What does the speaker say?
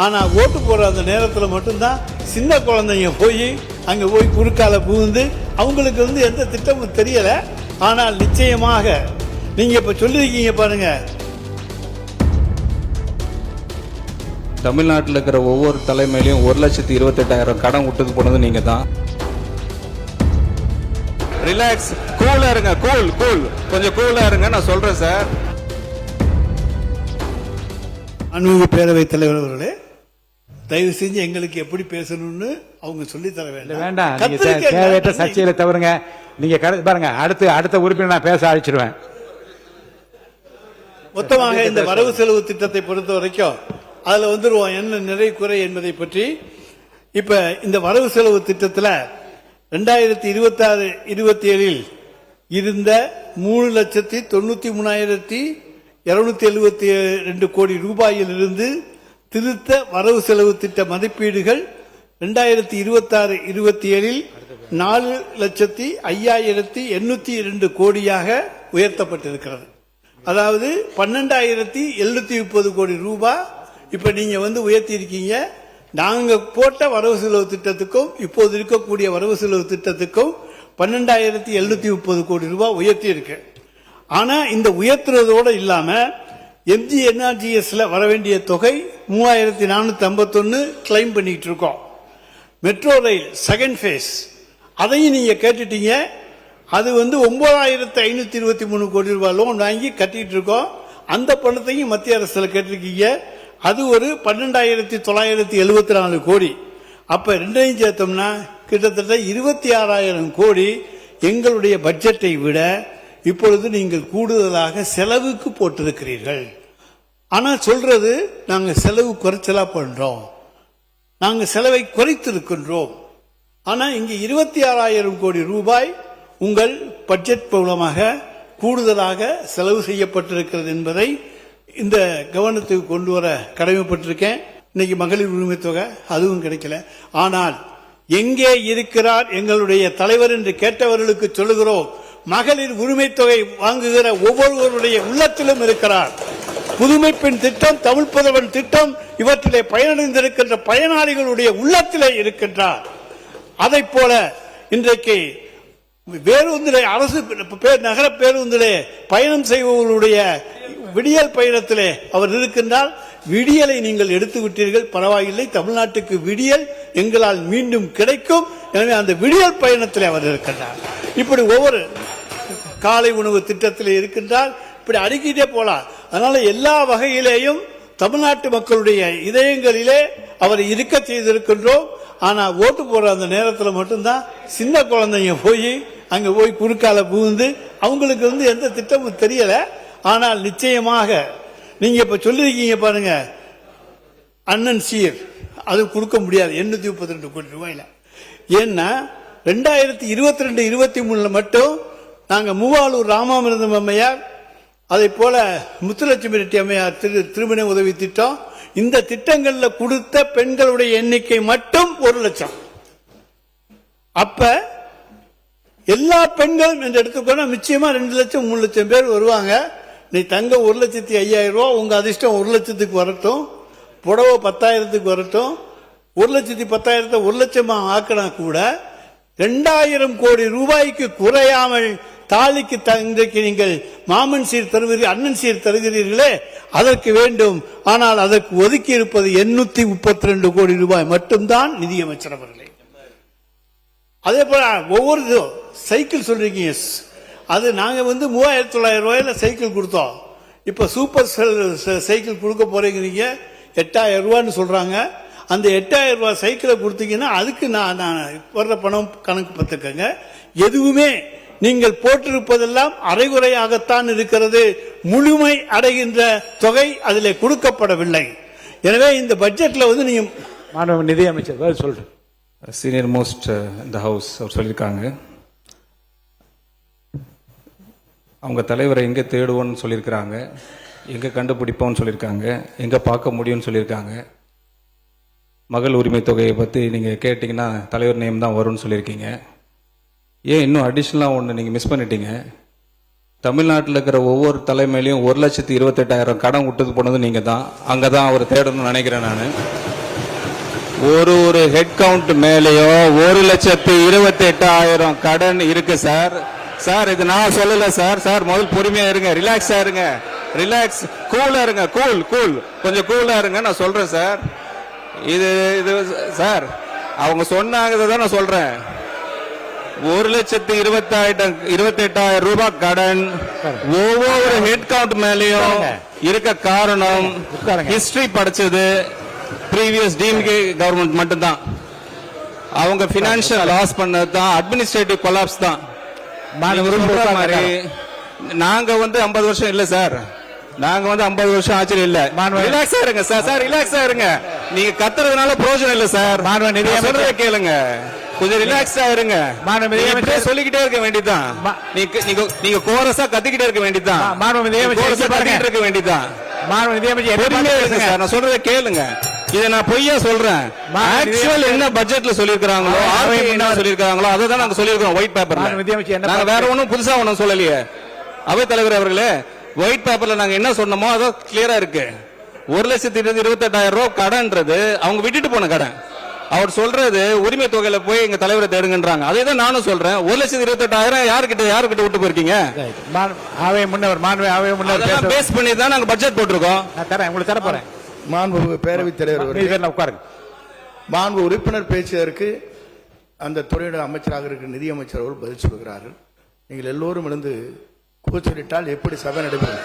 ஆனால் ஓட்டு போடுற அந்த நேரத்தில் மட்டும்தான் சின்ன குழந்தைங்க போய் அங்கே போய் குறுக்கால புகுந்து அவங்களுக்கு எந்த திட்டமும் தெரியலை. ஆனால் நிச்சயமாக நீங்கள் இப்போ சொல்லியிருக்கீங்க பாருங்க, தமிழ்நாட்டில் இருக்கிற ஒவ்வொரு தலைமையிலையும் 1,28,000 கடன் விட்டுக்கு போனது நீங்க தான். ரிலாக்ஸ், கூலா இருங்க, கூல் கொஞ்சம் கூலா இருங்க, நான் சொல்றேன் சார். அன்பு பேரவைத் தலைவர் அவர்களே, தயவு செஞ்சு எங்களுக்கு எப்படி பேசணும்னு அவங்க சொல்லி தர வேண்டாம். தேவையற்ற சர்ச்சையில தவறுங்க. நீங்க பாருங்க, அடுத்த உறுப்பினர் நான் பேச அழைச்சிருவேன். மொத்தமாக இந்த வரவு செலவு திட்டத்தை பொறுத்த வரைக்கும் அதுல வந்துருவோம் என்ன நிறை குறை என்பதை பற்றி. இப்ப இந்த வரவு செலவு திட்டத்தில் 2026-27 இருந்த 3,93,272 கோடி ரூபாயிலிருந்து திருத்த வரவு செலவு திட்ட மதிப்பீடுகள் 2026-27 4,05,802 கோடியாக உயர்த்தப்பட்டிருக்கிறது. அதாவது 12,730 கோடி ரூபாய் இப்ப நீங்க உயர்த்தி இருக்கீங்க. நாங்க போட்ட வரவு செலவு திட்டத்துக்கும் இப்போது இருக்கக்கூடிய வரவு செலவு திட்டத்துக்கும் 12,730 கோடி ரூபாய் உயர்த்தி இருக்கு. ஆனா இந்த உயர்த்துறதோட இல்லாம MGNRGSல வர வேண்டிய தொகை 3,451 கிளைம் பண்ணிட்டு இருக்கோம். மெட்ரோ ரயில் செகண்ட் ஃபேஸ் அதையும் நீங்க கேட்டுட்டீங்க. அது 9,523 கோடி ரூபாய் லோன் வாங்கி கட்டிட்டு இருக்கோம். அந்த பணத்தையும் மத்திய அரசுல கேட்டிருக்கீங்க. அது ஒரு 12,974 கோடி. அப்ப ரெண்டையும் சேர்த்தோம்னா கிட்டத்தட்ட 26,000 கோடி எங்களுடைய பட்ஜெட்டை விட இப்பொழுது நீங்கள் கூடுதலாக செலவுக்கு போட்டிருக்கிறீர்கள். ஆனா சொல்றது நாங்க செலவு குறைச்சலா பண்றோம், நாங்க செலவை குறைத்திருக்கின்றோம். ஆனா இங்க 26,000 கோடி ரூபாய் உங்கள் பட்ஜெட் மூலமாக கூடுதலாக செலவு செய்யப்பட்டிருக்கிறது என்பதை இந்த கவனத்துக்கு கொண்டு வர கடமைப்பட்டிருக்கேன். இன்னைக்கு மகளிர் உரிமை தொகை அதுவும் கிடைக்கல. ஆனால் எங்கே இருக்கிறார் எங்களுடைய தலைவர் என்று கேட்டவர்களுக்கு சொல்லுகிறோம், மகளிர் உரிமை தொகை வாங்குகிற ஒவ்வொருவருடைய உள்ளத்திலும் இருக்கிறார். புதுமை பெண் திட்டம், தமிழ் புதல்வன் திட்டம் இவற்றிலே பயனடைந்திருக்கின்ற பயனாளிகளுடைய உள்ளத்திலே இருக்கின்றார். அதை போல இன்றைக்கு பேருந்திலே அரசு நகர பேருந்திலே பயணம் செய்பவர்களுடைய விடியல் பயணத்திலே அவர் இருக்கின்றார். விடியலை நீங்கள் எடுத்து விட்டீர்கள், பரவாயில்லை, தமிழ்நாட்டுக்கு விடியல் எங்களால் மீண்டும் கிடைக்கும். எனவே அந்த விடியல் பயணத்திலே அவர் இருக்கின்றார். இப்படி ஒவ்வொரு காலை உணவு திட்டத்திலே இருக்கின்றார். இப்படி அடுக்கிட்டே போலாம். அதனால எல்லா வகையிலேயும் தமிழ்நாட்டு மக்களுடைய இதயங்களிலே அவர் இருக்க செய்திருக்கின்றோம். ஆனா ஓட்டு போடுற அந்த நேரத்தில் மட்டும்தான் சின்ன குழந்தைங்க போய் அங்க போய் குறுக்கால புகுந்து அவங்களுக்கு எந்த திட்டமும் தெரியல. ஆனால் நிச்சயமாக நீங்க இப்ப சொல்லிருக்கீங்க பாருங்க, அண்ணன் சீர் அது கொடுக்க முடியாது 832 கோடி ரூபாயில. ஏன்னா 2022-23 மட்டும் நாங்க மூவாலூர் ராமாமிர்தம் அம்மையார், அதை போல முத்துலட்சுமி ரெட்டி அம்மையார் திருமண உதவி திட்டம், இந்த திட்டங்கள்ல கொடுத்த பெண்களுடைய எண்ணிக்கை மட்டும் 1 லட்சம். அப்ப எல்லா பெண்களும் என்று எடுத்துக்கோனா நிச்சயமா 2 லட்சம் 3 லட்சம் பேர் வருவாங்க. நீ தங்க 1,05,000 ரூபாய், உங்க அதிர்ஷ்டம் 1 லட்சத்துக்கு வரட்டும், புடவை 10,000க்கு வரட்டும், 1,10,000 1 லட்சமா ஆக்கினா கூட 2,000 கோடி ரூபாய்க்கு குறையாமல் தாலிக்கு இன்றைக்கு நீங்கள் மாமன் சீர் தருவீர்கள், அண்ணன் சீர் தருகிறீர்களே, அதற்கு வேண்டும். ஆனால் அதற்கு ஒதுக்கி இருப்பது 832 கோடி ரூபாய் மட்டும்தான் நிதியமைச்சர் அவர்களே. அதே போல ஒவ்வொரு சைக்கிள் சொல்றீங்க, அது நாங்க 3,900 ரூபாயில சைக்கிள் கொடுத்தோம். இப்ப சூப்பர் சைக்கிள் கொடுக்க போறீங்க 8,000 ரூபான்னு சொல்றாங்க. அந்த 8,000 ரூபாய் சைக்கிளை கொடுத்தீங்கன்னா அதுக்கு நான் வர்ற பணம் கணக்கு பார்த்துக்கங்க. எதுவுமே நீங்கள் போட்டிருப்பதெல்லாம் அரைகுறையாகத்தான் இருக்கிறது, முழுமை அடைகின்ற தொகை அதிலே கொடுக்கப்படவில்லை. எனவே இந்த பட்ஜெட்ல நீங்க நிதியமைச்சர் சொல்றேன். சீனியர் மோஸ்ட் இந்த ஹவுஸ் அவர் சொல்லியிருக்காங்க, அவங்க தலைவரை எங்கே தேடுவோன்னு சொல்லியிருக்கிறாங்க, எங்கே கண்டுபிடிப்போம்னு சொல்லியிருக்காங்க, எங்கே பார்க்க முடியும்னு சொல்லியிருக்காங்க. மகள் உரிமை தொகையை பற்றி நீங்கள் கேட்டிங்கன்னா தலைவர் நேம் தான் வரும்னு சொல்லியிருக்கீங்க. ஏன் இன்னும் அடிஷ்னலாக ஒன்று நீங்கள் மிஸ் பண்ணிட்டீங்க, தமிழ்நாட்டில் இருக்கிற ஒவ்வொரு தலைமையிலையும் 1,28,000 கடன் விட்டது போனது நீங்க தான். அங்கதான் அவர் தேடணும்னு நினைக்கிறேன் நான். ஒரு ஹெட் கவுண்ட் மேலேயோ 1,28,000 கடன் இருக்கு சார். சார் இது நான் சொல்லல சார். சார் முதல் பொறுமையா இருங்க, ரிலாக்ஸா இருங்க, ரிலாக்ஸ், கூலா இருங்க, கூல் கொஞ்சம் கூலா இருங்க. நான் சொல்றேன் சார். இது சார் அவங்க சொன்னாங்க தான் நான் சொல்றேன். 1,28,000 ரூபாய் கடன் ஒவ்வொரு ஹெட் கவுண்ட் மேலேயும் இருக்க காரணம் ஹிஸ்டரி படிச்சது ப்ரீவியஸ் டிஎம்கே கவர்மெண்ட் மட்டும்தான். அவங்க பினான்சியல் லாஸ் பண்ணது தான், அட்மினிஸ்ட்ரேட்டிவ் கொலாப்ஸ் தான். நாங்க 50 வருஷம் இல்ல சார், நாங்க 50 வருஷம் ஆச்சு இல்ல. ரிலாக்ஸா இருங்க சார். சார் ரிலாக்ஸா இருங்க. நீங்க கத்துறதுனால பிரயோஜனம் இல்ல சார். சொல்றதை கேளுங்க, கொஞ்சம் ரிலாக்ஸா இருங்க. சொல்லிக்கிட்டே இருக்க வேண்டியதான். நீங்க கோரஸா கத்திக்கிட்டே இருக்க வேண்டியதான். இருக்க வேண்டியதான். நான் சொல்றதை கேளுங்க. இதை நான் பொய்யா சொல்றேன். ஆக்சுவல் என்ன பட்ஜெட்ல சொல்லிருக்காங்களோ, என்ன சொல்லிருக்காங்களோ அதை தான் நாங்க சொல்லிருக்கோம் ஒயிட் பேப்பர்ல. நாங்க வேற ஒன்னும் புதுசா ஒன்னும் சொல்லலையே. அவைத் தலைவர் அவர்களே, ஒயிட் பேப்பர்ல நாங்க என்ன சொன்னோமோ அது கிளியரா இருக்கு. 1,28,000 ரூபாய் கடன்றது அவங்க விட்டுட்டு போன கடன். அவர் சொல்றது உரிமை தொகையில போய் எங்க தலைவரை தேடுங்கன்றாங்க. அதே தான் நானும் சொல்றேன். 1,28,000 யாருக்கிட்ட விட்டு போயிருக்கீங்க? பேஸ் பண்ணி தான் நாங்க பட்ஜெட் போட்டிருக்கோம். உங்களுக்கு தர போறேன். மாண்பு பேரவைத் தலைவர் உட்காருங்க. மாண்பு உறுப்பினர் பேச்சுவதற்கு அந்த துறையோட அமைச்சராக இருக்கிற நிதியமைச்சர் அவர்கள் பதில் சொல்கிறார்கள். நீங்கள் எல்லோரும் எழுந்து கூச்சலிட்டால் எப்படி சபை நடைபெறும்?